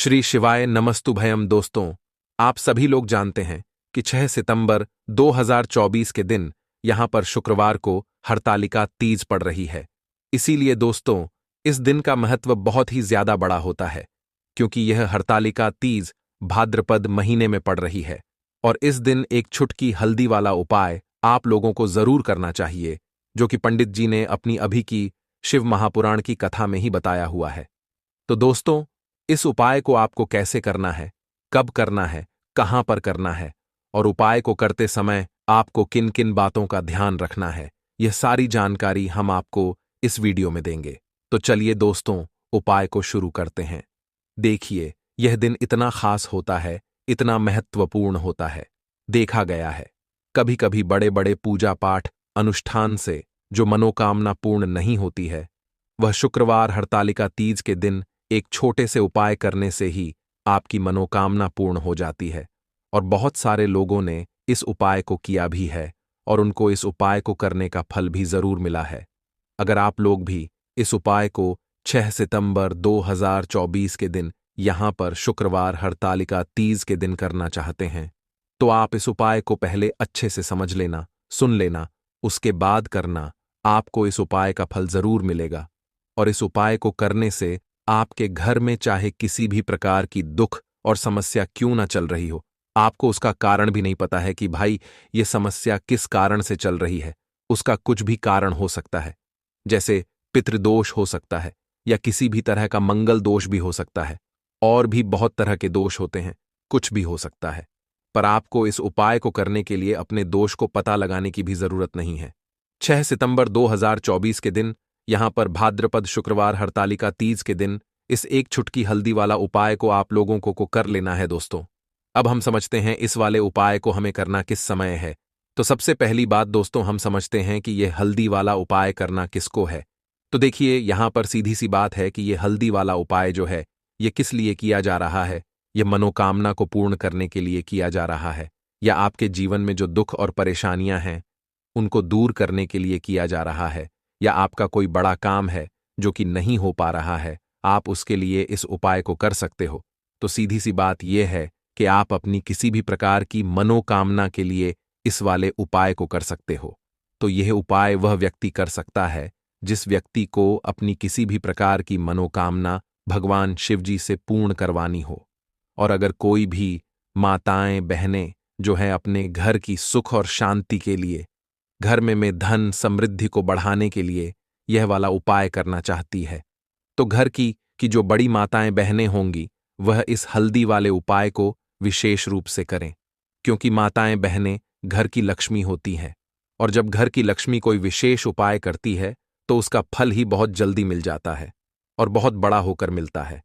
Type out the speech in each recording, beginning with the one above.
श्री शिवाय नमस्तुभयम। दोस्तों, आप सभी लोग जानते हैं कि 6 सितंबर 2024 के दिन यहां पर शुक्रवार को हरतालिका तीज पड़ रही है। इसीलिए दोस्तों, इस दिन का महत्व बहुत ही ज्यादा बड़ा होता है, क्योंकि यह हरतालिका तीज भाद्रपद महीने में पड़ रही है। और इस दिन एक छुटकी हल्दी वाला उपाय आप लोगों को जरूर करना चाहिए, जो कि पंडित जी ने अपनी अभी की शिव महापुराण की कथा में ही बताया हुआ है। तो दोस्तों, इस उपाय को आपको कैसे करना है, कब करना है, कहां पर करना है और उपाय को करते समय आपको किन किन बातों का ध्यान रखना है, यह सारी जानकारी हम आपको इस वीडियो में देंगे। तो चलिए दोस्तों, उपाय को शुरू करते हैं। देखिए, यह दिन इतना खास होता है, इतना महत्वपूर्ण होता है। देखा गया है, कभी कभी बड़े बड़े पूजा पाठ अनुष्ठान से जो मनोकामना पूर्ण नहीं होती है, वह शुक्रवार हरतालिका तीज के दिन एक छोटे से उपाय करने से ही आपकी मनोकामना पूर्ण हो जाती है। और बहुत सारे लोगों ने इस उपाय को किया भी है और उनको इस उपाय को करने का फल भी जरूर मिला है। अगर आप लोग भी इस उपाय को 6 सितंबर 2024 के दिन यहां पर शुक्रवार हरतालिका तीज के दिन करना चाहते हैं, तो आप इस उपाय को पहले अच्छे से समझ लेना, सुन लेना, उसके बाद करना। आपको इस उपाय का फल जरूर मिलेगा। और इस उपाय को करने से आपके घर में चाहे किसी भी प्रकार की दुख और समस्या क्यों ना चल रही हो, आपको उसका कारण भी नहीं पता है कि भाई ये समस्या किस कारण से चल रही है, उसका कुछ भी कारण हो सकता है। जैसे पितृदोष हो सकता है, या किसी भी तरह का मंगल दोष भी हो सकता है, और भी बहुत तरह के दोष होते हैं, कुछ भी हो सकता है। पर आपको इस उपाय को करने के लिए अपने दोष को पता लगाने की भी जरूरत नहीं है। 6 सितंबर 2024 के दिन यहां पर भाद्रपद शुक्रवार हरतालिका तीज के दिन इस एक छुटकी हल्दी वाला उपाय को आप लोगों को कर लेना है। दोस्तों, अब हम समझते हैं इस वाले उपाय को हमें करना किस समय है। तो सबसे पहली बात दोस्तों, हम समझते हैं कि यह हल्दी वाला उपाय करना किसको है। तो देखिए, यहां पर सीधी सी बात है कि यह हल्दी वाला उपाय जो है, यह किस लिए किया जा रहा है। यह मनोकामना को पूर्ण करने के लिए किया जा रहा है, या आपके जीवन में जो दुख और परेशानियां हैं उनको दूर करने के लिए किया जा रहा है, या आपका कोई बड़ा काम है जो कि नहीं हो पा रहा है, आप उसके लिए इस उपाय को कर सकते हो। तो सीधी सी बात यह है कि आप अपनी किसी भी प्रकार की मनोकामना के लिए इस वाले उपाय को कर सकते हो। तो यह उपाय वह व्यक्ति कर सकता है जिस व्यक्ति को अपनी किसी भी प्रकार की मनोकामना भगवान शिवजी से पूर्ण करवानी हो। और अगर कोई भी माताएं बहनें जो है अपने घर की सुख और शांति के लिए, घर में धन समृद्धि को बढ़ाने के लिए यह वाला उपाय करना चाहती है, तो घर की जो बड़ी माताएं बहनें होंगी वह इस हल्दी वाले उपाय को विशेष रूप से करें, क्योंकि माताएं बहनें घर की लक्ष्मी होती हैं। और जब घर की लक्ष्मी कोई विशेष उपाय करती है तो उसका फल ही बहुत जल्दी मिल जाता है और बहुत बड़ा होकर मिलता है।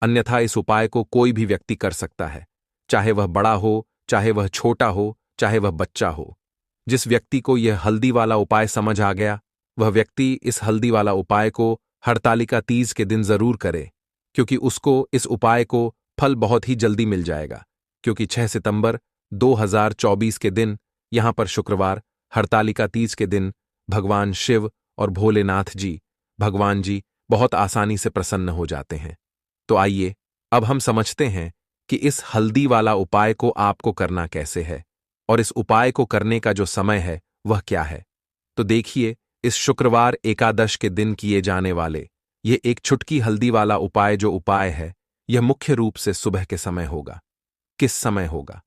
अन्यथा इस उपाय को कोई भी व्यक्ति कर सकता है, चाहे वह बड़ा हो, चाहे वह छोटा हो, चाहे वह बच्चा हो। जिस व्यक्ति को यह हल्दी वाला उपाय समझ आ गया, वह व्यक्ति इस हल्दी वाला उपाय को हरतालिका तीज के दिन जरूर करे, क्योंकि उसको इस उपाय को फल बहुत ही जल्दी मिल जाएगा। क्योंकि 6 सितंबर 2024 के दिन यहां पर शुक्रवार हरतालिका तीज के दिन भगवान शिव और भोलेनाथ जी, भगवान जी बहुत आसानी से प्रसन्न हो जाते हैं। तो आइए अब हम समझते हैं कि इस हल्दी वाला उपाय को आपको करना कैसे है, और इस उपाय को करने का जो समय है वह क्या है। तो देखिए, इस शुक्रवार एकादश के दिन किए जाने वाले यह एक छुटकी हल्दी वाला उपाय जो उपाय है, यह मुख्य रूप से सुबह के समय होगा। किस समय होगा?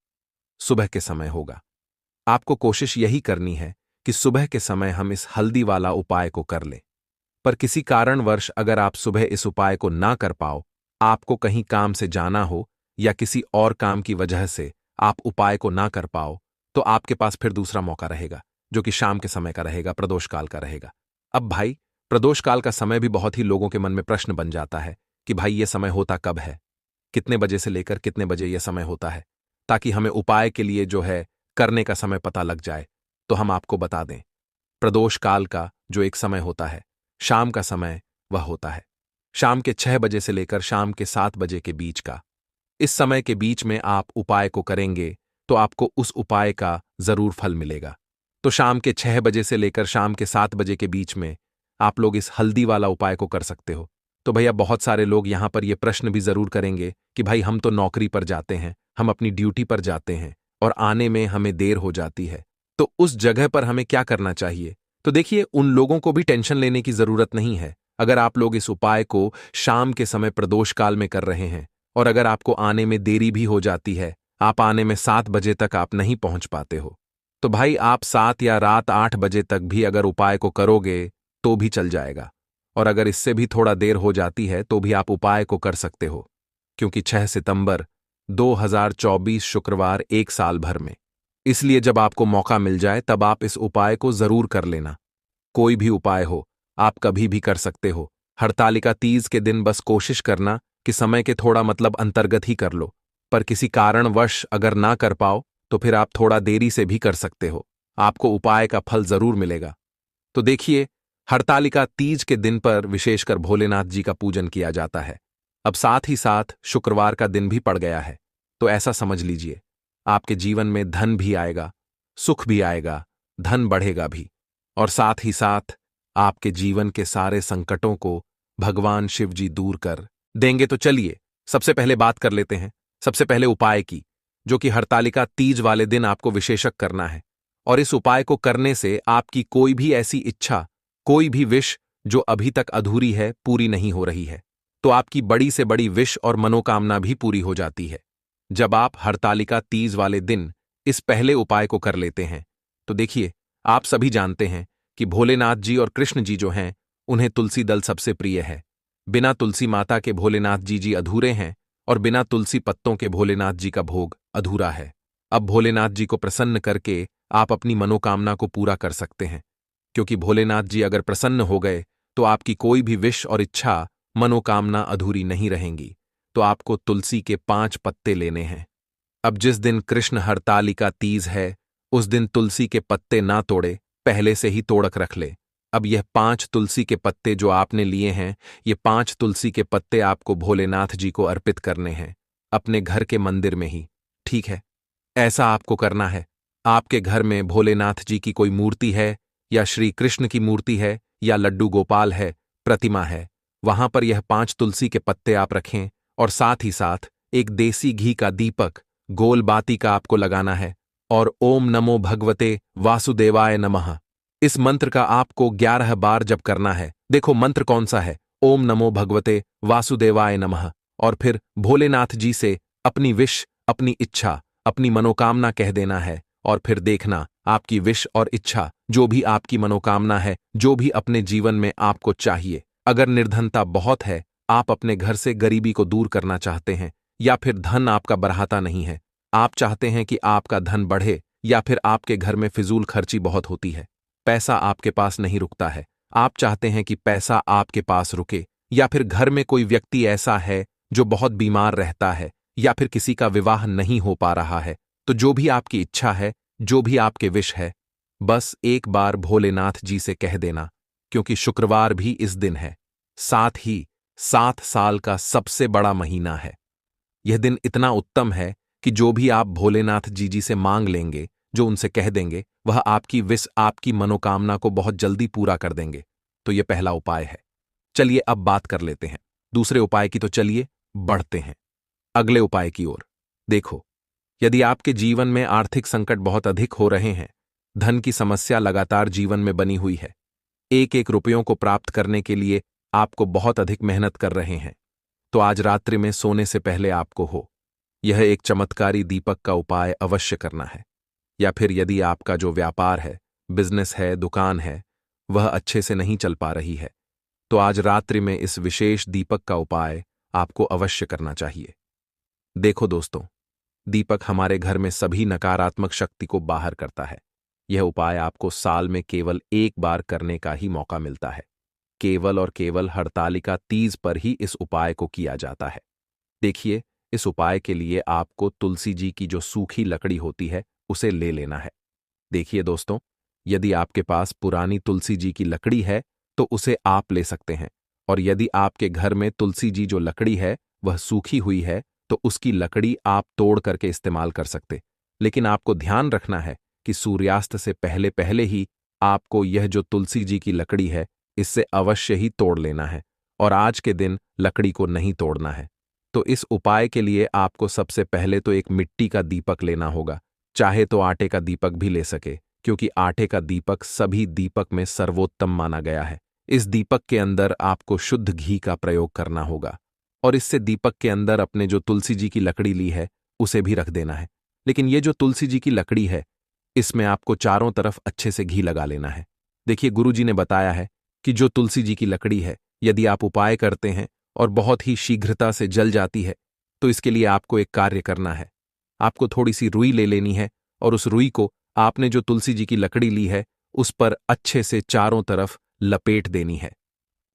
सुबह के समय होगा। आपको कोशिश यही करनी है कि सुबह के समय हम इस हल्दी वाला उपाय को कर लें। पर किसी कारणवश अगर आप सुबह इस उपाय को ना कर पाओ, आपको कहीं काम से जाना हो या किसी और काम की वजह से आप उपाय को ना कर पाओ, तो आपके पास फिर दूसरा मौका रहेगा, जो कि शाम के समय का रहेगा, प्रदोष काल का रहेगा। अब भाई, प्रदोष काल का समय भी बहुत ही लोगों के मन में प्रश्न बन जाता है कि भाई ये समय होता कब है, कितने बजे से लेकर कितने बजे यह समय होता है, ताकि हमें उपाय के लिए जो है करने का समय पता लग जाए। तो हम आपको बता दें, प्रदोष काल का जो एक समय होता है, शाम का समय वह होता है शाम के 6 बजे से लेकर शाम के 7 बजे के बीच का। इस समय के बीच में आप उपाय को करेंगे तो आपको उस उपाय का जरूर फल मिलेगा। तो शाम के 6 बजे से लेकर शाम के 7 बजे के बीच में आप लोग इस हल्दी वाला उपाय को कर सकते हो। तो भैया बहुत सारे लोग यहाँ पर ये प्रश्न भी जरूर करेंगे कि भाई हम तो नौकरी पर जाते हैं, हम अपनी ड्यूटी पर जाते हैं और आने में हमें देर हो जाती है, तो उस जगह पर हमें क्या करना चाहिए? तो देखिए, उन लोगों को भी टेंशन लेने की जरूरत नहीं है। अगर आप लोग इस उपाय को शाम के समय प्रदोष काल में कर रहे हैं और अगर आपको आने में देरी भी हो जाती है, आप आने में 7 बजे तक आप नहीं पहुंच पाते हो, तो भाई आप 7 या रात 8 बजे तक भी अगर उपाय को करोगे तो भी चल जाएगा। और अगर इससे भी थोड़ा देर हो जाती है तो भी आप उपाय को कर सकते हो, क्योंकि 6 सितंबर 2024 शुक्रवार एक साल भर में, इसलिए जब आपको मौका मिल जाए तब आप इस उपाय को जरूर कर लेना। कोई भी उपाय हो, आप कभी भी कर सकते हो। हरतालिका तीज के दिन बस कोशिश करना कि समय के थोड़ा मतलब अंतर्गत ही कर लो, पर किसी कारणवश अगर ना कर पाओ तो फिर आप थोड़ा देरी से भी कर सकते हो, आपको उपाय का फल जरूर मिलेगा। तो देखिए, हरतालिका तीज के दिन पर विशेषकर भोलेनाथ जी का पूजन किया जाता है। अब साथ ही साथ शुक्रवार का दिन भी पड़ गया है, तो ऐसा समझ लीजिए आपके जीवन में धन भी आएगा, सुख भी आएगा, धन बढ़ेगा भी, और साथ ही साथ आपके जीवन के सारे संकटों को भगवान शिव जी दूर कर देंगे। तो चलिए सबसे पहले बात कर लेते हैं सबसे पहले उपाय की, जो कि हरतालिका तीज वाले दिन आपको विशेषक करना है। और इस उपाय को करने से आपकी कोई भी ऐसी इच्छा, कोई भी विश जो अभी तक अधूरी है, पूरी नहीं हो रही है, तो आपकी बड़ी से बड़ी विश और मनोकामना भी पूरी हो जाती है जब आप हरतालिका तीज वाले दिन इस पहले उपाय को कर लेते हैं। तो देखिए, आप सभी जानते हैं कि भोलेनाथ जी और कृष्ण जी जो हैं, उन्हें तुलसी दल सबसे प्रिय है। बिना तुलसी माता के भोलेनाथ जी अधूरे हैं और बिना तुलसी पत्तों के भोलेनाथ जी का भोग अधूरा है। अब भोलेनाथ जी को प्रसन्न करके आप अपनी मनोकामना को पूरा कर सकते हैं, क्योंकि भोलेनाथ जी अगर प्रसन्न हो गए तो आपकी कोई भी विश और इच्छा, मनोकामना अधूरी नहीं रहेंगी। तो आपको तुलसी के 5 पत्ते लेने हैं। अब जिस दिन कृष्ण हरतालिका तीज है, उस दिन तुलसी के पत्ते ना तोड़े, पहले से ही तोड़क रख ले। अब यह 5 तुलसी के पत्ते जो आपने लिए हैं, ये 5 तुलसी के पत्ते आपको भोलेनाथ जी को अर्पित करने हैं, अपने घर के मंदिर में ही। ठीक है, ऐसा आपको करना है। आपके घर में भोलेनाथ जी की कोई मूर्ति है, या श्री कृष्ण की मूर्ति है, या लड्डू गोपाल है, प्रतिमा है, वहां पर यह 5 तुलसी के पत्ते आप रखें और साथ ही साथ एक देसी घी का दीपक गोल बाती का आपको लगाना है और ओम नमो भगवते वासुदेवाय नमः इस मंत्र का आपको 11 बार जप करना है। देखो मंत्र कौन सा है, ओम नमो भगवते वासुदेवाय नमः, और फिर भोलेनाथ जी से अपनी विश, अपनी इच्छा, अपनी मनोकामना कह देना है। और फिर देखना आपकी विश और इच्छा, जो भी आपकी मनोकामना है, जो भी अपने जीवन में आपको चाहिए, अगर निर्धनता बहुत है, आप अपने घर से गरीबी को दूर करना चाहते हैं, या फिर धन आपका बढ़ाता नहीं है, आप चाहते हैं कि आपका धन बढ़े, या फिर आपके घर में फिजूल खर्ची बहुत होती है, पैसा आपके पास नहीं रुकता है, आप चाहते हैं कि पैसा आपके पास रुके, या फिर घर में कोई व्यक्ति ऐसा है जो बहुत बीमार रहता है, या फिर किसी का विवाह नहीं हो पा रहा है, तो जो भी आपकी इच्छा है, जो भी आपके विश है, बस एक बार भोलेनाथ जी से कह देना, क्योंकि शुक्रवार भी इस दिन है, साथ ही 7 साल का सबसे बड़ा महीना है। यह दिन इतना उत्तम है कि जो भी आप भोलेनाथ जी से मांग लेंगे, जो उनसे कह देंगे, वह आपकी विश, आपकी मनोकामना को बहुत जल्दी पूरा कर देंगे। तो यह पहला उपाय है। चलिए अब बात कर लेते हैं दूसरे उपाय की। तो चलिए बढ़ते हैं अगले उपाय की ओर। देखो, यदि आपके जीवन में आर्थिक संकट बहुत अधिक हो रहे हैं, धन की समस्या लगातार जीवन में बनी हुई है, एक एक रुपयों को प्राप्त करने के लिए आपको बहुत अधिक मेहनत कर रहे हैं, तो आज रात्रि में सोने से पहले आपको यह एक चमत्कारी दीपक का उपाय अवश्य करना है। या फिर यदि आपका जो व्यापार है, बिजनेस है, दुकान है, वह अच्छे से नहीं चल पा रही है, तो आज रात्रि में इस विशेष दीपक का उपाय आपको अवश्य करना चाहिए। देखो दोस्तों, दीपक हमारे घर में सभी नकारात्मक शक्ति को बाहर करता है। यह उपाय आपको साल में केवल एक बार करने का ही मौका मिलता है। केवल और केवल हरतालिका तीज पर ही इस उपाय को किया जाता है। देखिए, इस उपाय के लिए आपको तुलसी जी की जो सूखी लकड़ी होती है, उसे ले लेना है। देखिए दोस्तों, यदि आपके पास पुरानी तुलसी जी की लकड़ी है तो उसे आप ले सकते हैं, और यदि आपके घर में तुलसी जी जो लकड़ी है वह सूखी हुई है तो उसकी लकड़ी आप तोड़ करके इस्तेमाल कर सकते। लेकिन आपको ध्यान रखना है कि सूर्यास्त से पहले पहले ही आपको यह जो तुलसी जी की लकड़ी है, इससे अवश्य ही तोड़ लेना है। और आज के दिन लकड़ी को नहीं तोड़ना है। तो इस उपाय के लिए आपको सबसे पहले तो एक मिट्टी का दीपक लेना होगा, चाहे तो आटे का दीपक भी ले सके, क्योंकि आटे का दीपक सभी दीपक में सर्वोत्तम माना गया है। इस दीपक के अंदर आपको शुद्ध घी का प्रयोग करना होगा और इससे दीपक के अंदर अपने जो तुलसी जी की लकड़ी ली है उसे भी रख देना है। लेकिन ये जो तुलसी जी की लकड़ी है, इसमें आपको चारों तरफ अच्छे से घी लगा लेना है। देखिए, गुरुजी ने बताया है कि जो तुलसी जी की लकड़ी है, यदि आप उपाय करते हैं और बहुत ही शीघ्रता से जल जाती है, तो इसके लिए आपको एक कार्य करना है। आपको थोड़ी सी रुई ले लेनी है और उस रुई को आपने जो तुलसी जी की लकड़ी ली है उस पर अच्छे से चारों तरफ लपेट देनी है।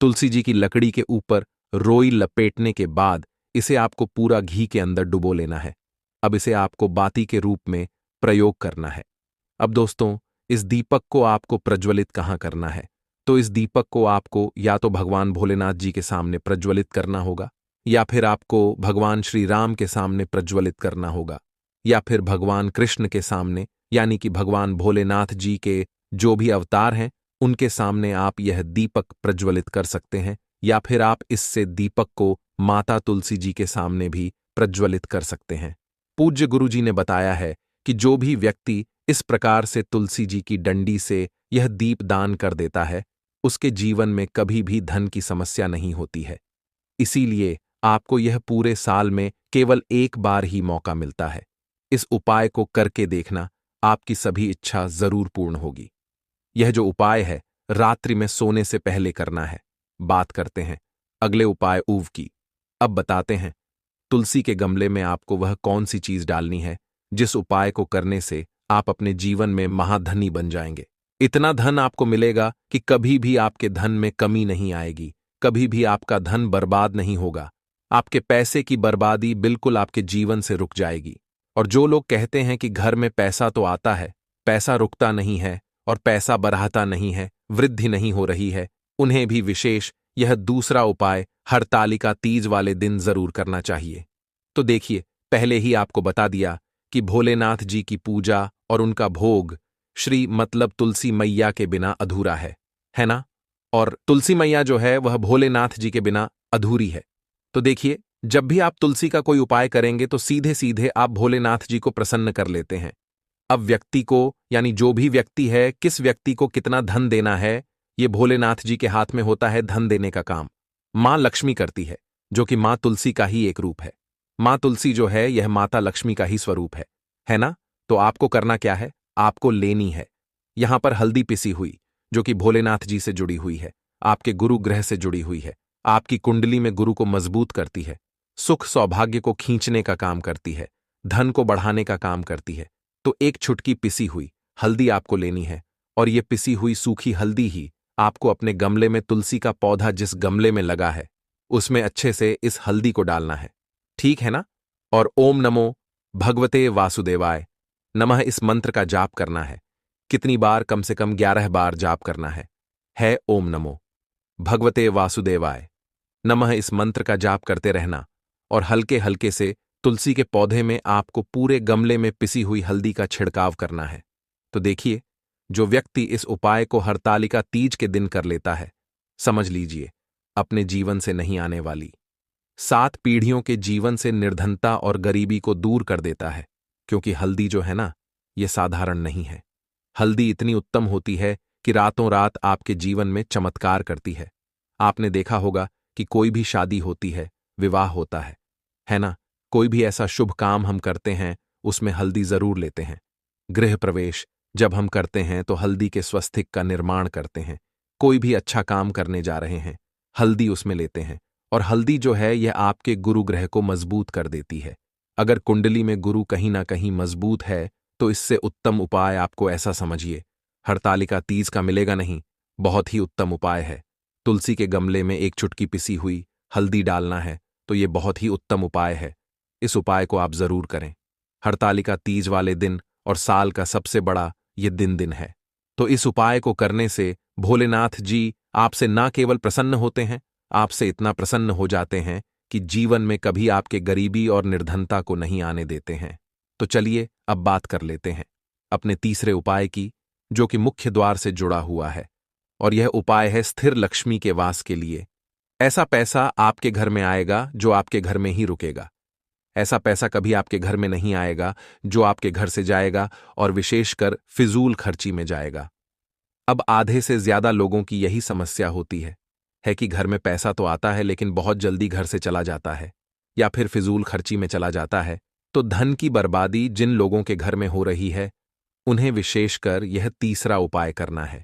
तुलसी जी की लकड़ी के ऊपर रोई लपेटने के बाद इसे आपको पूरा घी के अंदर डुबो लेना है। अब इसे आपको बाती के रूप में प्रयोग करना है। अब दोस्तों, इस दीपक को आपको प्रज्वलित कहाँ करना है? तो इस दीपक को आपको या तो भगवान भोलेनाथ जी के सामने प्रज्वलित करना होगा, या फिर आपको भगवान श्री राम के सामने प्रज्वलित करना होगा, या फिर भगवान कृष्ण के सामने, यानी कि भगवान भोलेनाथ जी के जो भी अवतार हैं उनके सामने आप यह दीपक प्रज्वलित कर सकते हैं, या फिर आप इससे दीपक को माता तुलसी जी के सामने भी प्रज्वलित कर सकते हैं। पूज्य गुरु जी ने बताया है कि जो भी व्यक्ति इस प्रकार से तुलसी जी की डंडी से यह दीप दान कर देता है, उसके जीवन में कभी भी धन की समस्या नहीं होती है। इसीलिए आपको यह पूरे साल में केवल एक बार ही मौका मिलता है। इस उपाय को करके देखना, आपकी सभी इच्छा जरूर पूर्ण होगी। यह जो उपाय है, रात्रि में सोने से पहले करना है। बात करते हैं अगले उपाय ऊव की। अब बताते हैं तुलसी के गमले में आपको वह कौन सी चीज डालनी है जिस उपाय को करने से आप अपने जीवन में महाधनी बन जाएंगे। इतना धन आपको मिलेगा कि कभी भी आपके धन में कमी नहीं आएगी, कभी भी आपका धन बर्बाद नहीं होगा। आपके पैसे की बर्बादी बिल्कुल आपके जीवन से रुक जाएगी। और जो लोग कहते हैं कि घर में पैसा तो आता है, पैसा रुकता नहीं है और पैसा बढ़ाता नहीं है, वृद्धि नहीं हो रही है, उन्हें भी विशेष यह दूसरा उपाय हरतालिका तीज वाले दिन जरूर करना चाहिए। तो देखिए, पहले ही आपको बता दिया कि भोलेनाथ जी की पूजा और उनका भोग श्री मतलब तुलसी मैया के बिना अधूरा है ना? और तुलसी मैया जो है वह भोलेनाथ जी के बिना अधूरी है। तो देखिए, जब भी आप तुलसी का कोई उपाय करेंगे तो सीधे सीधे आप भोलेनाथ जी को प्रसन्न कर लेते हैं। अब व्यक्ति को, यानी जो भी व्यक्ति है, किस व्यक्ति को कितना धन देना है, ये भोलेनाथ जी के हाथ में होता है धन देने का काम। मां लक्ष्मी करती है, जो कि मां तुलसी का ही एक रूप है। मां तुलसी जो है यह माता लक्ष्मी का ही स्वरूप है ना? तो आपको करना क्या है? आपको लेनी है यहां पर हल्दी पिसी हुई, जो कि भोलेनाथ जी से जुड़ी हुई है, आपके गुरु ग्रह से जुड़ी हुई है, आपकी कुंडली में गुरु को मजबूत करती है, सुख सौभाग्य को खींचने का काम करती है, धन को बढ़ाने का काम करती है। तो एक छुटकी पिसी हुई हल्दी आपको लेनी है, और ये पिसी हुई सूखी हल्दी ही आपको अपने गमले में, तुलसी का पौधा जिस गमले में लगा है उसमें अच्छे से इस हल्दी को डालना है। ठीक है ना? और ओम नमो भगवते वासुदेवाय नमः इस मंत्र का जाप करना है। कितनी बार? कम से कम 11 बार जाप करना है ओम नमो भगवते वासुदेवाय नमः इस मंत्र का जाप करते रहना, और हल्के हल्के से तुलसी के पौधे में आपको पूरे गमले में पिसी हुई हल्दी का छिड़काव करना है। तो देखिए, जो व्यक्ति इस उपाय को हरतालिका तीज के दिन कर लेता है, समझ लीजिए अपने जीवन से नहीं आने वाली 7 पीढ़ियों के जीवन से निर्धनता और गरीबी को दूर कर देता है। क्योंकि हल्दी जो है ना, यह साधारण नहीं है। हल्दी इतनी उत्तम होती है कि रातों रात आपके जीवन में चमत्कार करती है। आपने देखा होगा कि कोई भी शादी होती है, विवाह होता है ना? कोई भी ऐसा शुभ काम हम करते हैं उसमें हल्दी जरूर लेते हैं। गृह प्रवेश जब हम करते हैं तो हल्दी के स्वस्तिक का निर्माण करते हैं। कोई भी अच्छा काम करने जा रहे हैं, हल्दी उसमें लेते हैं। और हल्दी जो है यह आपके गुरु ग्रह को मजबूत कर देती है। अगर कुंडली में गुरु कहीं ना कहीं मजबूत है तो इससे उत्तम उपाय आपको ऐसा समझिए, हरतालिका तीज का मिलेगा नहीं। बहुत ही उत्तम उपाय है। तुलसी के गमले में एक चुटकी पिसी हुई हल्दी डालना है, तो यह बहुत ही उत्तम उपाय है। इस उपाय को आप जरूर करें। हरतालिका तीज वाले दिन और साल का सबसे बड़ा ये दिन है। तो इस उपाय को करने से भोलेनाथ जी आपसे ना केवल प्रसन्न होते हैं, आपसे इतना प्रसन्न हो जाते हैं कि जीवन में कभी आपके गरीबी और निर्धनता को नहीं आने देते हैं। तो चलिए अब बात कर लेते हैं अपने तीसरे उपाय की, जो कि मुख्य द्वार से जुड़ा हुआ है। और यह उपाय है स्थिर लक्ष्मी के वास के लिए। ऐसा पैसा आपके घर में आएगा जो आपके घर में ही रुकेगा। ऐसा पैसा कभी आपके घर में नहीं आएगा जो आपके घर से जाएगा और विशेषकर फिजूल खर्ची में जाएगा। अब आधे से ज्यादा लोगों की यही समस्या होती है कि घर में पैसा तो आता है लेकिन बहुत जल्दी घर से चला जाता है या फिर फिजूल खर्ची में चला जाता है। तो धन की बर्बादी जिन लोगों के घर में हो रही है उन्हें विशेषकर यह तीसरा उपाय करना है,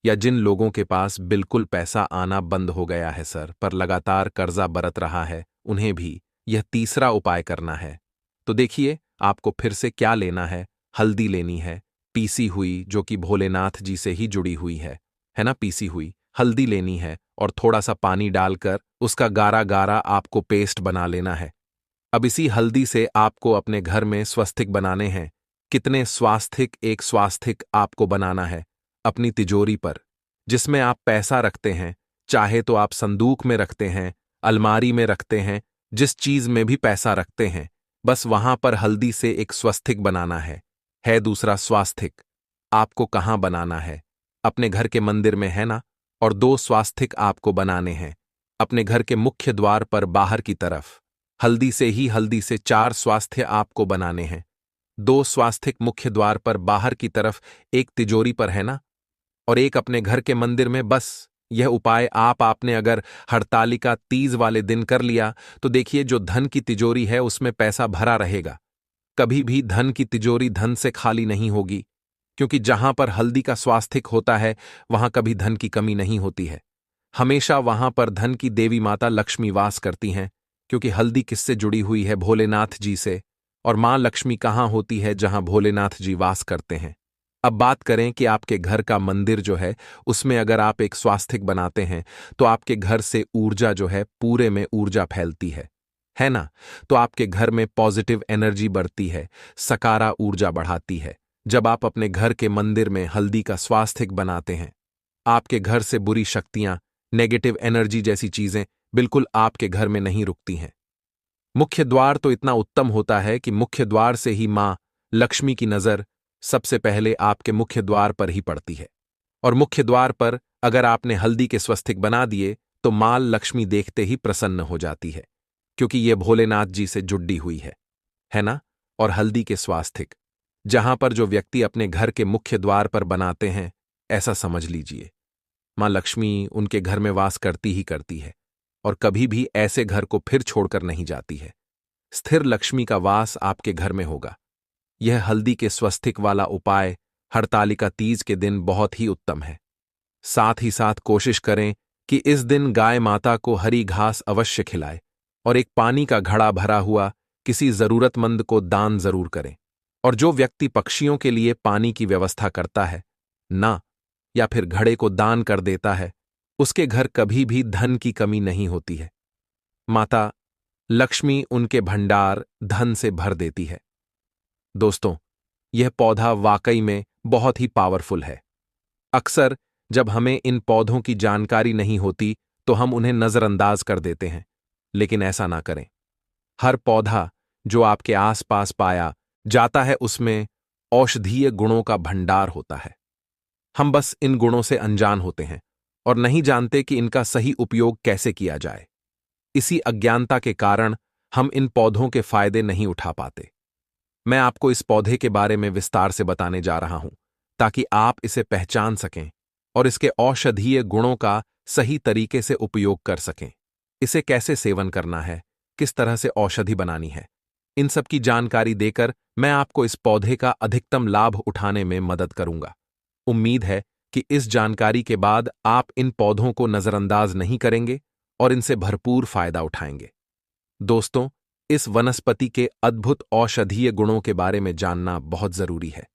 या जिन लोगों के पास बिल्कुल पैसा आना बंद हो गया है सर पर लगातार कर्जा बरत रहा है, उन्हें भी यह तीसरा उपाय करना है। तो देखिए आपको फिर से क्या लेना है। हल्दी लेनी है, पीसी हुई, जो कि भोलेनाथ जी से ही जुड़ी हुई है ना। पीसी हुई हल्दी लेनी है और थोड़ा सा पानी डालकर उसका गारा गारा आपको पेस्ट बना लेना है। अब इसी हल्दी से आपको अपने घर में स्वस्तिक बनाने हैं। कितने स्वास्थिक एक स्वास्थिक आपको बनाना है अपनी तिजोरी पर, जिसमें आप पैसा रखते हैं। चाहे तो आप संदूक में रखते हैं, अलमारी में रखते हैं, जिस चीज में भी पैसा रखते हैं, बस वहां पर हल्दी से एक स्वस्तिक बनाना है दूसरा स्वास्थिक। आपको कहाँ बनाना है? अपने घर के मंदिर में, है ना। और 2 स्वास्थिक आपको बनाने हैं अपने घर के मुख्य द्वार पर बाहर की तरफ। हल्दी से 4 स्वास्थ्य आपको बनाने हैं। 2 स्वास्थिक मुख्य द्वार पर बाहर की तरफ, एक तिजोरी पर, है ना, और एक अपने घर के मंदिर में। बस यह उपाय आपने अगर हरतालिका तीज वाले दिन कर लिया तो देखिए जो धन की तिजोरी है उसमें पैसा भरा रहेगा। कभी भी धन की तिजोरी धन से खाली नहीं होगी, क्योंकि जहां पर हल्दी का स्वास्थिक होता है वहां कभी धन की कमी नहीं होती है। हमेशा वहां पर धन की देवी माता लक्ष्मी वास करती हैं, क्योंकि हल्दी किससे जुड़ी हुई है? भोलेनाथ जी से। और मां लक्ष्मी कहाँ होती है? जहां भोलेनाथ जी वास करते हैं। अब बात करें कि आपके घर का मंदिर जो है उसमें अगर आप एक स्वास्तिक बनाते हैं तो आपके घर से ऊर्जा जो है पूरे में ऊर्जा फैलती है ना। तो आपके घर में पॉजिटिव एनर्जी बढ़ती है, सकारा ऊर्जा बढ़ाती है। जब आप अपने घर के मंदिर में हल्दी का स्वास्तिक बनाते हैं, आपके घर से बुरी शक्तियां, नेगेटिव एनर्जी जैसी चीजें बिल्कुल आपके घर में नहीं रुकती हैं। मुख्य द्वार तो इतना उत्तम होता है कि मुख्य द्वार से ही मां लक्ष्मी की नजर सबसे पहले आपके मुख्य द्वार पर ही पड़ती है। और मुख्य द्वार पर अगर आपने हल्दी के स्वस्तिक बना दिए तो मां लक्ष्मी देखते ही प्रसन्न हो जाती है, क्योंकि यह भोलेनाथ जी से जुड़ी हुई है ना। और हल्दी के स्वास्तिक जहां पर जो व्यक्ति अपने घर के मुख्य द्वार पर बनाते हैं, ऐसा समझ लीजिए मां लक्ष्मी उनके घर में वास करती ही करती है और कभी भी ऐसे घर को फिर छोड़कर नहीं जाती है। स्थिर लक्ष्मी का वास आपके घर में होगा। यह हल्दी के स्वस्तिक वाला उपाय हरतालिका तीज के दिन बहुत ही उत्तम है। साथ ही साथ कोशिश करें कि इस दिन गाय माता को हरी घास अवश्य खिलाए और एक पानी का घड़ा भरा हुआ किसी जरूरतमंद को दान जरूर करें। और जो व्यक्ति पक्षियों के लिए पानी की व्यवस्था करता है ना, या फिर घड़े को दान कर देता है, उसके घर कभी भी धन की कमी नहीं होती है। माता लक्ष्मी उनके भंडार धन से भर देती है। दोस्तों, यह पौधा वाकई में बहुत ही पावरफुल है। अक्सर जब हमें इन पौधों की जानकारी नहीं होती तो हम उन्हें नजरअंदाज कर देते हैं, लेकिन ऐसा ना करें। हर पौधा जो आपके आसपास पाया जाता है उसमें औषधीय गुणों का भंडार होता है। हम बस इन गुणों से अनजान होते हैं और नहीं जानते कि इनका सही उपयोग कैसे किया जाए। इसी अज्ञानता के कारण हम इन पौधों के फायदे नहीं उठा पाते। मैं आपको इस पौधे के बारे में विस्तार से बताने जा रहा हूं ताकि आप इसे पहचान सकें और इसके औषधीय गुणों का सही तरीके से उपयोग कर सकें। इसे कैसे सेवन करना है, किस तरह से औषधि बनानी है, इन सब की जानकारी देकर मैं आपको इस पौधे का अधिकतम लाभ उठाने में मदद करूंगा। उम्मीद है कि इस जानकारी के बाद आप इन पौधों को नजरअंदाज नहीं करेंगे और इनसे भरपूर फायदा उठाएंगे। दोस्तों, इस वनस्पति के अद्भुत औषधीय गुणों के बारे में जानना बहुत जरूरी है।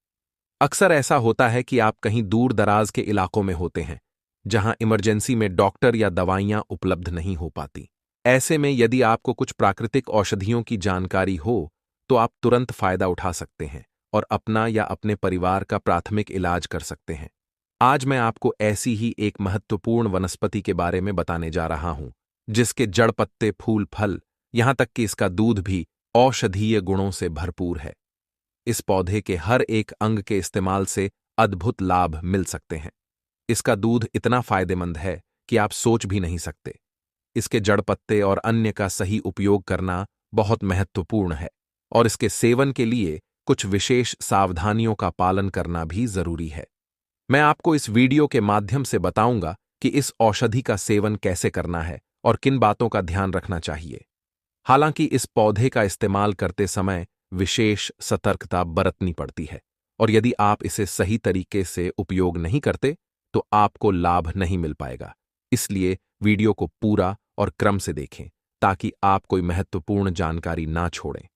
अक्सर ऐसा होता है कि आप कहीं दूर दराज के इलाकों में होते हैं जहां इमरजेंसी में डॉक्टर या दवाइयां उपलब्ध नहीं हो पाती। ऐसे में यदि आपको कुछ प्राकृतिक औषधियों की जानकारी हो तो आप तुरंत फायदा उठा सकते हैं और अपना या अपने परिवार का प्राथमिक इलाज कर सकते हैं। आज मैं आपको ऐसी ही एक महत्वपूर्ण वनस्पति के बारे में बताने जा रहा हूं जिसके जड़, पत्ते, फूल, फल, यहां तक कि इसका दूध भी औषधीय गुणों से भरपूर है। इस पौधे के हर एक अंग के इस्तेमाल से अद्भुत लाभ मिल सकते हैं। इसका दूध इतना फायदेमंद है कि आप सोच भी नहीं सकते। इसके जड़ पत्ते और अन्य का सही उपयोग करना बहुत महत्वपूर्ण है और इसके सेवन के लिए कुछ विशेष सावधानियों का पालन करना भी जरूरी है। मैं आपको इस वीडियो के माध्यम से बताऊंगा कि इस औषधि का सेवन कैसे करना है और किन बातों का ध्यान रखना चाहिए। हालांकि इस पौधे का इस्तेमाल करते समय विशेष सतर्कता बरतनी पड़ती है और यदि आप इसे सही तरीके से उपयोग नहीं करते तो आपको लाभ नहीं मिल पाएगा। इसलिए वीडियो को पूरा और क्रम से देखें ताकि आप कोई महत्वपूर्ण जानकारी ना छोड़ें।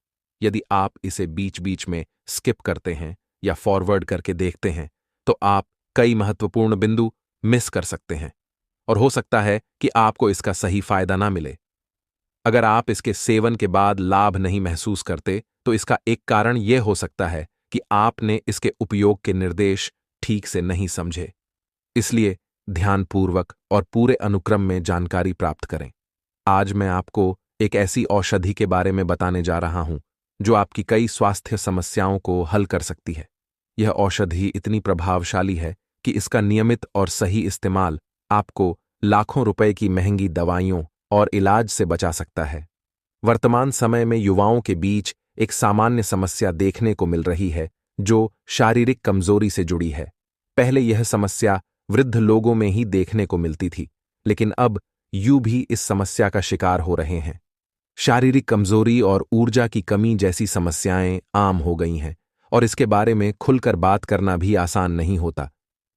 यदि आप इसे बीच बीच में स्किप करते हैं या फॉरवर्ड करके देखते हैं तो आप कई महत्वपूर्ण बिंदु मिस कर सकते हैं और हो सकता है कि आपको इसका सही फायदा ना मिले। अगर आप इसके सेवन के बाद लाभ नहीं महसूस करते तो इसका एक कारण यह हो सकता है कि आपने इसके उपयोग के निर्देश ठीक से नहीं समझे। इसलिए ध्यानपूर्वक और पूरे अनुक्रम में जानकारी प्राप्त करें। आज मैं आपको एक ऐसी औषधि के बारे में बताने जा रहा हूं जो आपकी कई स्वास्थ्य समस्याओं को हल कर सकती है। यह औषधि इतनी प्रभावशाली है कि इसका नियमित और सही इस्तेमाल आपको लाखों रुपए की महंगी दवाइयों और इलाज से बचा सकता है। वर्तमान समय में युवाओं के बीच एक सामान्य समस्या देखने को मिल रही है जो शारीरिक कमजोरी से जुड़ी है। पहले यह समस्या वृद्ध लोगों में ही देखने को मिलती थी, लेकिन अब युवा भी इस समस्या का शिकार हो रहे हैं। शारीरिक कमजोरी और ऊर्जा की कमी जैसी समस्याएं आम हो गई हैं और इसके बारे में खुलकर बात करना भी आसान नहीं होता।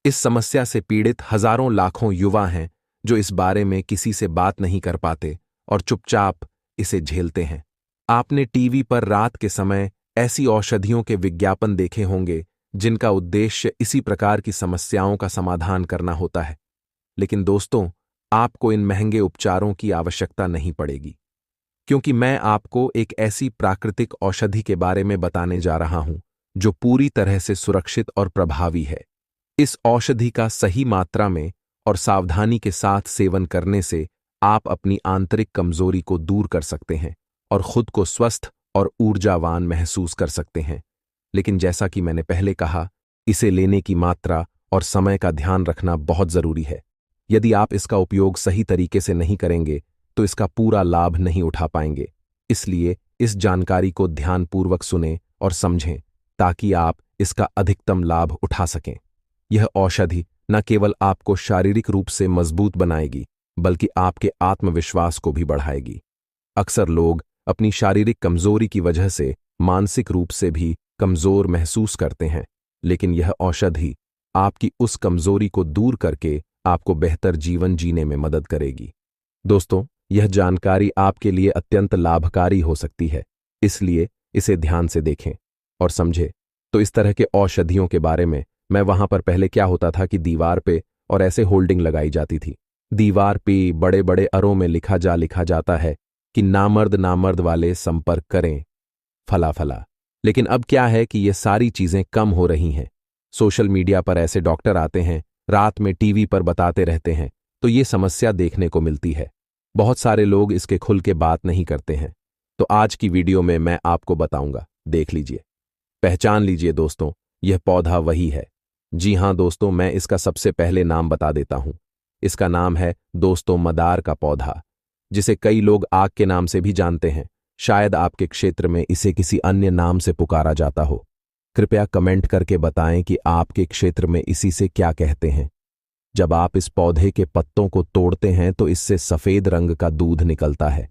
इस समस्या से पीड़ित हजारों लाखों युवा हैं जो इस बारे में किसी से बात नहीं कर पाते और चुपचाप इसे झेलते हैं। आपने टीवी पर रात के समय ऐसी औषधियों के विज्ञापन देखे होंगे जिनका उद्देश्य इसी प्रकार की समस्याओं का समाधान करना होता है। लेकिन दोस्तों, आपको इन महंगे उपचारों की आवश्यकता नहीं पड़ेगी, क्योंकि मैं आपको एक ऐसी प्राकृतिक औषधि के बारे में बताने जा रहा हूं जो पूरी तरह से सुरक्षित और प्रभावी है। इस औषधि का सही मात्रा में और सावधानी के साथ सेवन करने से आप अपनी आंतरिक कमजोरी को दूर कर सकते हैं और खुद को स्वस्थ और ऊर्जावान महसूस कर सकते हैं। लेकिन जैसा कि मैंने पहले कहा, इसे लेने की मात्रा और समय का ध्यान रखना बहुत जरूरी है। यदि आप इसका उपयोग सही तरीके से नहीं करेंगे तो इसका पूरा लाभ नहीं उठा पाएंगे। इसलिए इस जानकारी को ध्यानपूर्वक सुनें और समझें ताकि आप इसका अधिकतम लाभ उठा सकें। यह औषधि न केवल आपको शारीरिक रूप से मजबूत बनाएगी बल्कि आपके आत्मविश्वास को भी बढ़ाएगी। अक्सर लोग अपनी शारीरिक कमजोरी की वजह से मानसिक रूप से भी कमजोर महसूस करते हैं, लेकिन यह औषधि आपकी उस कमजोरी को दूर करके आपको बेहतर जीवन जीने में मदद करेगी। दोस्तों, यह जानकारी आपके लिए अत्यंत लाभकारी हो सकती है, इसलिए इसे ध्यान से देखें और समझें। तो इस तरह के औषधियों के बारे में मैं वहां पर पहले क्या होता था कि दीवार पे और ऐसे होल्डिंग लगाई जाती थी। दीवार पे बड़े बड़े अरों में लिखा जाता है कि नामर्द वाले संपर्क करें फला फला। लेकिन अब क्या है कि ये सारी चीजें कम हो रही हैं। सोशल मीडिया पर ऐसे डॉक्टर आते हैं, रात में टीवी पर बताते रहते हैं, तो ये समस्या देखने को मिलती है। बहुत सारे लोग इसके खुल के बात नहीं करते हैं। तो आज की वीडियो में मैं आपको बताऊंगा, देख लीजिए, पहचान लीजिए दोस्तों, यह पौधा वही है। जी हां दोस्तों, मैं इसका सबसे पहले नाम बता देता हूं। इसका नाम है दोस्तों मदार का पौधा, जिसे कई लोग आग के नाम से भी जानते हैं। शायद आपके क्षेत्र में इसे किसी अन्य नाम से पुकारा जाता हो। कृपया कमेंट करके बताएं कि आपके क्षेत्र में इसी से क्या कहते हैं। जब आप इस पौधे के पत्तों को तोड़ते हैं तो इससे सफेद रंग का दूध निकलता है।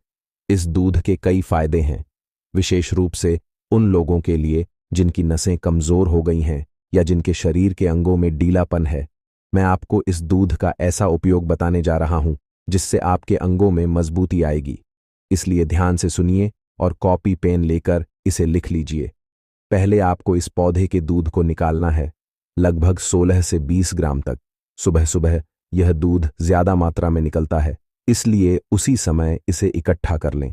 इस दूध के कई फायदे हैं, विशेष रूप से उन लोगों के लिए जिनकी नसें कमजोर हो गई हैं या जिनके शरीर के अंगों में ढीलापन है। मैं आपको इस दूध का ऐसा उपयोग बताने जा रहा हूं जिससे आपके अंगों में मजबूती आएगी। इसलिए ध्यान से सुनिए और कॉपी पेन लेकर इसे लिख लीजिए। पहले आपको इस पौधे के दूध को निकालना है, लगभग 16 से 20 ग्राम तक। सुबह सुबह यह दूध ज्यादा मात्रा में निकलता है, इसलिए उसी समय इसे इकट्ठा कर लें।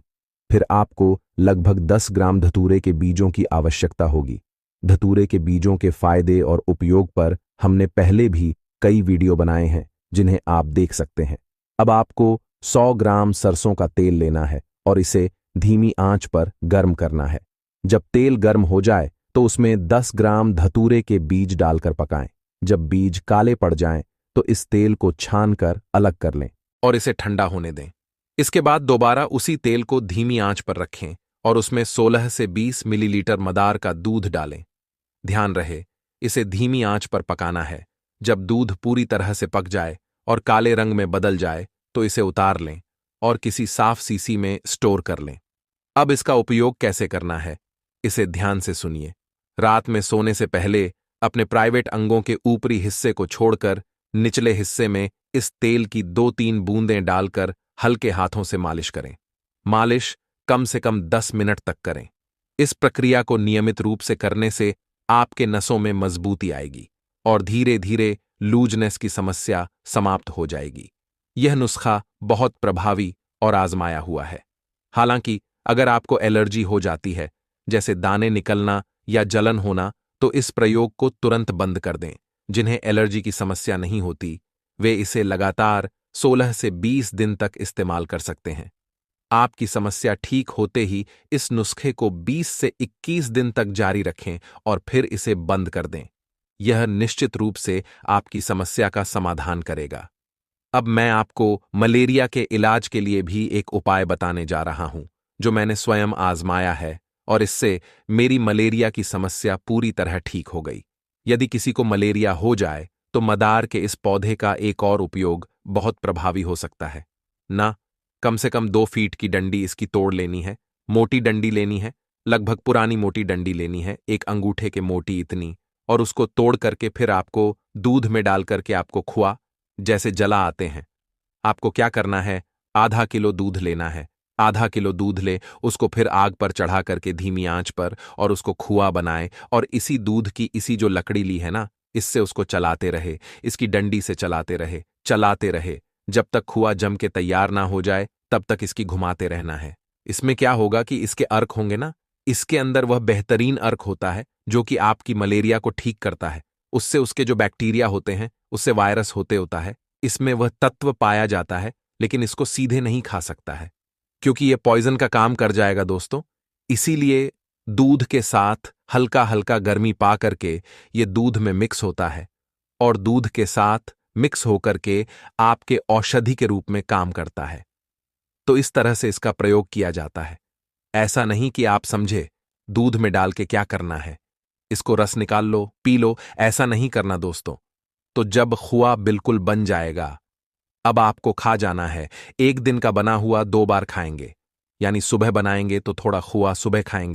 फिर आपको लगभग 10 ग्राम धतूरे के बीजों की आवश्यकता होगी। धतूरे के बीजों के फायदे और उपयोग पर हमने पहले भी कई वीडियो बनाए हैं जिन्हें आप देख सकते हैं। अब आपको 100 ग्राम सरसों का तेल लेना है और इसे धीमी आंच पर गर्म करना है। जब तेल गर्म हो जाए तो उसमें 10 ग्राम धतूरे के बीज डालकर पकाएं। जब बीज काले पड़ जाएं तो इस तेल को छानकर अलग कर लें और इसे ठंडा होने दें। इसके बाद दोबारा उसी तेल को धीमी आंच पर रखें और उसमें 16 से 20 मिलीलीटर मदार का दूध डालें। ध्यान रहे, इसे धीमी आंच पर पकाना है। जब दूध पूरी तरह से पक जाए और काले रंग में बदल जाए तो इसे उतार लें और किसी साफ सीसी में स्टोर कर लें। अब इसका उपयोग कैसे करना है, इसे ध्यान से सुनिए। रात में सोने से पहले अपने प्राइवेट अंगों के ऊपरी हिस्से को छोड़कर निचले हिस्से में इस तेल की 2-3 बूंदें डालकर हल्के हाथों से मालिश करें। मालिश कम से कम 10 मिनट तक करें। इस प्रक्रिया को नियमित रूप से करने से आपके नसों में मजबूती आएगी और धीरे धीरे लूजनेस की समस्या समाप्त हो जाएगी। यह नुस्खा बहुत प्रभावी और आजमाया हुआ है। हालांकि अगर आपको एलर्जी हो जाती है, जैसे दाने निकलना या जलन होना, तो इस प्रयोग को तुरंत बंद कर दें। जिन्हें एलर्जी की समस्या नहीं होती, वे इसे लगातार 16 से 20 दिन तक इस्तेमाल कर सकते हैं। आपकी समस्या ठीक होते ही इस नुस्खे को 20 से 21 दिन तक जारी रखें और फिर इसे बंद कर दें। यह निश्चित रूप से आपकी समस्या का समाधान करेगा। अब मैं आपको मलेरिया के इलाज के लिए भी एक उपाय बताने जा रहा हूं, जो मैंने स्वयं आजमाया है और इससे मेरी मलेरिया की समस्या पूरी तरह ठीक हो गई। यदि किसी को मलेरिया हो जाए तो मदार के इस पौधे का एक और उपयोग बहुत प्रभावी हो सकता है ना। कम से कम 2 फीट की डंडी इसकी तोड़ लेनी है। मोटी डंडी लेनी है, लगभग पुरानी मोटी डंडी लेनी है, एक अंगूठे के मोटी इतनी, और उसको तोड़ करके फिर आपको दूध में डाल करके आपको खुआ जैसे जला आते हैं। आपको क्या करना है, आधा किलो दूध लेना है। आधा किलो दूध ले, उसको फिर आग पर चढ़ा करके धीमी आंच पर और उसको खुआ बनाए और इसी दूध की इसी जो लकड़ी ली है ना, इससे उसको चलाते रहे, इसकी डंडी से चलाते रहे जब तक खुआ जम के तैयार ना हो जाए, तब तक इसकी घुमाते रहना है। इसमें क्या होगा कि इसके अर्क होंगे ना, इसके अंदर वह बेहतरीन अर्क होता है जो कि आपकी मलेरिया को ठीक करता है। उससे उसके जो बैक्टीरिया होते हैं, उससे वायरस होता है, इसमें वह तत्व पाया जाता है, लेकिन इसको सीधे नहीं खा सकता है क्योंकि यह पॉइजन का काम कर जाएगा दोस्तों। इसीलिए दूध के साथ हल्का हल्का गर्मी पा करके ये दूध में मिक्स होता है और दूध के साथ मिक्स होकर के आपके औषधि के रूप में काम करता है। तो इस तरह से इसका प्रयोग किया जाता है। ऐसा नहीं कि आप समझे दूध में डाल के क्या करना है, इसको रस निकाल लो पी लो, ऐसा नहीं करना दोस्तों। तो जब खुआ बिल्कुल बन जाएगा, अब आपको खा जाना है। एक दिन का बना हुआ 2 बार खाएंगे, यानी सुबह बनाएंगे तो थोड़ा खुआ सुबह खाएंगे।